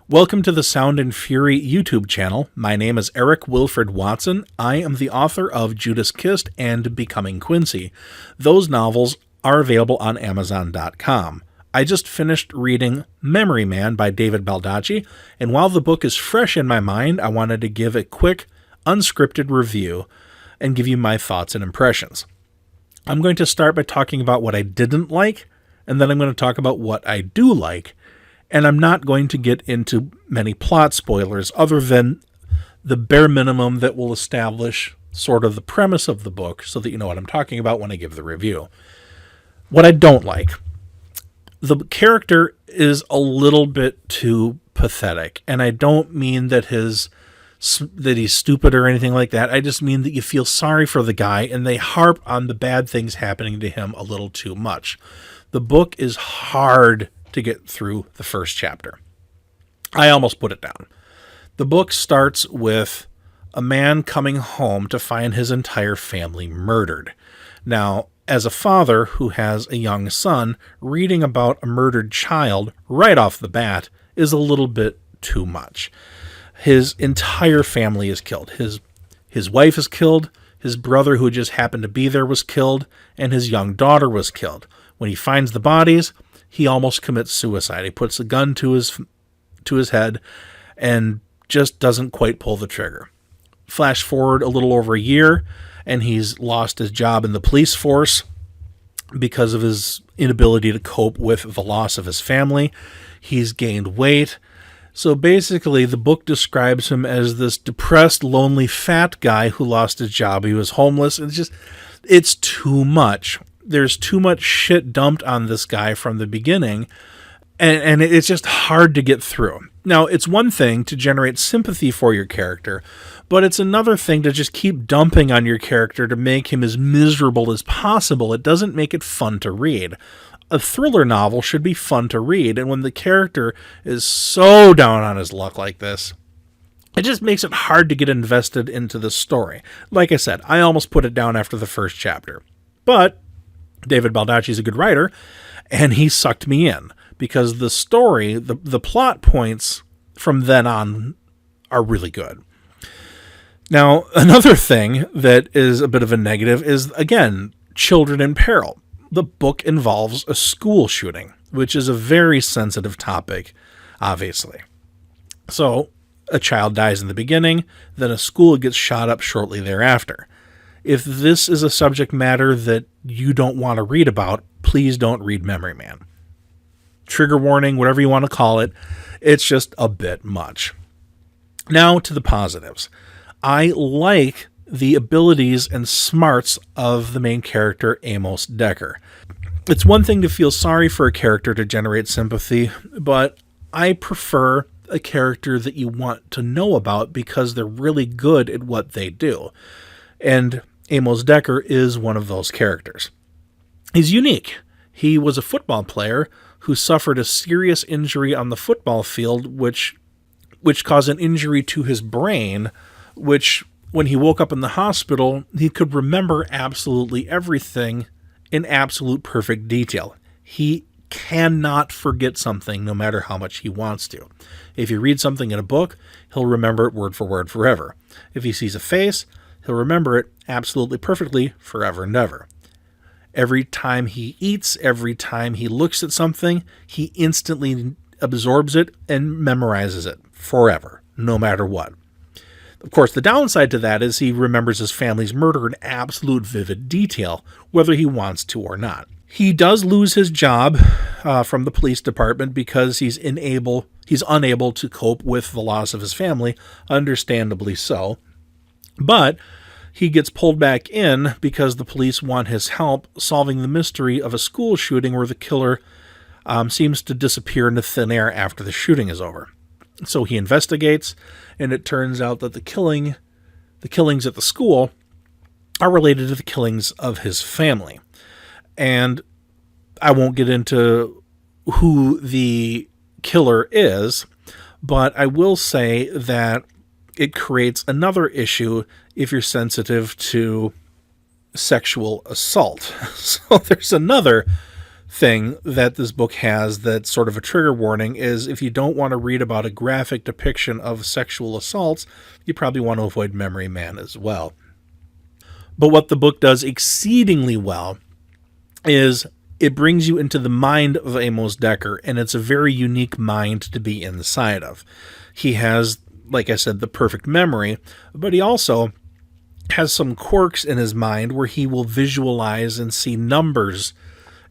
Welcome to the Sound and Fury YouTube channel. My name is Eric Wilfred Watson. I am the author of Judas Kissed and Becoming Quincy. Those novels are available on Amazon.com. I just finished reading Memory Man by David Baldacci, and while the book is fresh in my mind, I wanted to give a quick, unscripted review and give you my thoughts and impressions. I'm going to start by talking about what I didn't like, and then I'm going to talk about what I do like. And I'm not going to get into many plot spoilers other than the bare minimum that will establish sort of the premise of the book so that you know what I'm talking about when I give the review. What I don't like, the character is a little bit too pathetic. And I don't mean that he's stupid or anything like that. I just mean that you feel sorry for the guy and they harp on the bad things happening to him a little too much. The book is hard to get through the first chapter. I almost put it down. The book starts with a man coming home to find his entire family murdered. Now, as a father who has a young son, reading about a murdered child right off the bat is a little bit too much. His entire family is killed. His wife is killed, his brother who just happened to be there was killed, and his young daughter was killed. When he finds the bodies, he almost commits suicide. He puts a gun to his head and just doesn't quite pull the trigger. Flash forward a little over a year, and he's lost his job in the police force because of his inability to cope with the loss of his family. He's gained weight. So basically, the book describes him as this depressed, lonely, fat guy who lost his job. He was homeless. It's too much. There's too much shit dumped on this guy from the beginning, and it's just hard to get through. Now, it's one thing to generate sympathy for your character, but it's another thing to just keep dumping on your character to make him as miserable as possible. It doesn't make it fun to read. A thriller novel should be fun to read, and when the character is so down on his luck like this, it just makes it hard to get invested into the story. Like I said, I almost put it down after the first chapter, but David Baldacci is a good writer, and he sucked me in because the story, the plot points from then on are really good. Now, another thing that is a bit of a negative is, again, children in peril. The book involves a school shooting, which is a very sensitive topic, obviously. So, a child dies in the beginning, then a school gets shot up shortly thereafter. If this is a subject matter that you don't want to read about, please don't read Memory Man. Trigger warning, whatever you want to call it, it's just a bit much. Now to the positives. I like the abilities and smarts of the main character, Amos Decker. It's one thing to feel sorry for a character to generate sympathy, but I prefer a character that you want to know about because they're really good at what they do. And Amos Decker is one of those characters. He's unique. He was a football player who suffered a serious injury on the football field, which caused an injury to his brain, which, when he woke up in the hospital, he could remember absolutely everything in absolute perfect detail. He cannot forget something no matter how much he wants to. If you read something in a book, he'll remember it word for word forever. If he sees a face, he'll remember it absolutely perfectly forever and ever. Every time he eats, every time he looks at something, he instantly absorbs it and memorizes it forever, no matter what. Of course, the downside to that is he remembers his family's murder in absolute vivid detail, whether he wants to or not. He does lose his job from the police department because he's unable to cope with the loss of his family, understandably so. But he gets pulled back in because the police want his help solving the mystery of a school shooting where the killer seems to disappear into thin air after the shooting is over. So he investigates, and it turns out that the killings at the school are related to the killings of his family. And I won't get into who the killer is, but I will say that it creates another issue if you're sensitive to sexual assault. So there's another thing that this book has that's sort of a trigger warning is if you don't want to read about a graphic depiction of sexual assaults, you probably want to avoid Memory Man as well. But what the book does exceedingly well is it brings you into the mind of Amos Decker, and it's a very unique mind to be inside of. He has, like I said, the perfect memory, but he also has some quirks in his mind where he will visualize and see numbers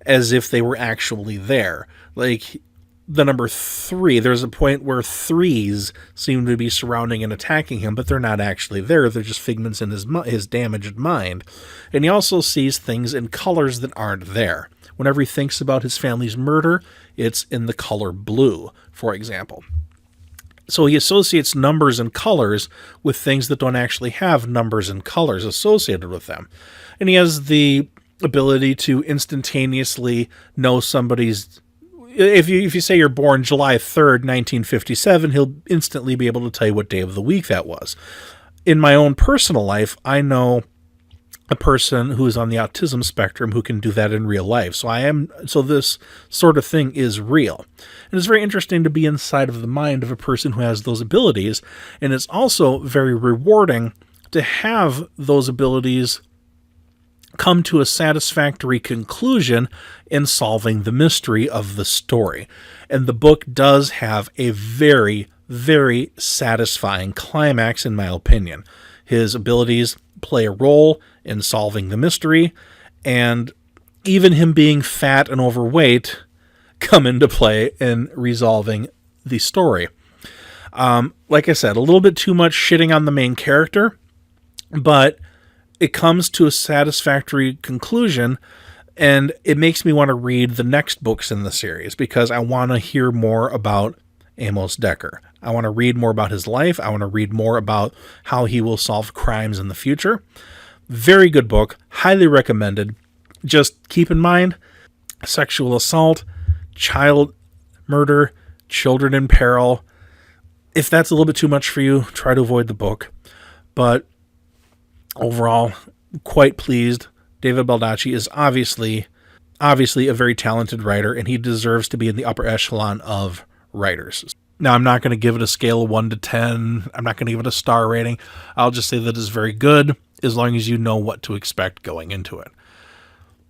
as if they were actually there. Like the number 3, there's a point where 3s seem to be surrounding and attacking him, but they're not actually there. They're just figments in his damaged mind. And he also sees things in colors that aren't there. Whenever he thinks about his family's murder, it's in the color blue, for example. So he associates numbers and colors with things that don't actually have numbers and colors associated with them. And he has the ability to instantaneously know somebody's... If you say you're born July 3rd, 1957, he'll instantly be able to tell you what day of the week that was. In my own personal life, I know a person who is on the autism spectrum who can do that in real life. So this sort of thing is real. And it's very interesting to be inside of the mind of a person who has those abilities. And it's also very rewarding to have those abilities come to a satisfactory conclusion in solving the mystery of the story. And the book does have a very, very satisfying climax, in my opinion. His abilities play a role in solving the mystery, and even him being fat and overweight come into play in resolving the story. Like I said, a little bit too much shitting on the main character, but it comes to a satisfactory conclusion, and it makes me want to read the next books in the series because I want to hear more about Amos Decker. I want to read more about his life. I want to read more about how he will solve crimes in the future. Very good book. Highly recommended. Just keep in mind, sexual assault, child murder, children in peril. If that's a little bit too much for you, try to avoid the book. But overall, quite pleased. David Baldacci is obviously a very talented writer, and he deserves to be in the upper echelon of writers. Now, I'm not going to give it a scale of 1 to 10. I'm not going to give it a star rating. I'll just say that it's very good, as long as you know what to expect going into it.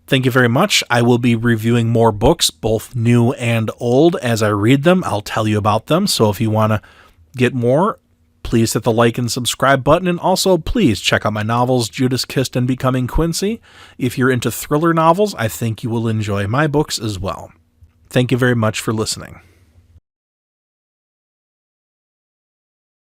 Thank you very much. I will be reviewing more books, both new and old. As I read them, I'll tell you about them. So if you want to get more, please hit the like and subscribe button. And also, please check out my novels, Judas Kissed and Becoming Quincy. If you're into thriller novels, I think you will enjoy my books as well. Thank you very much for listening.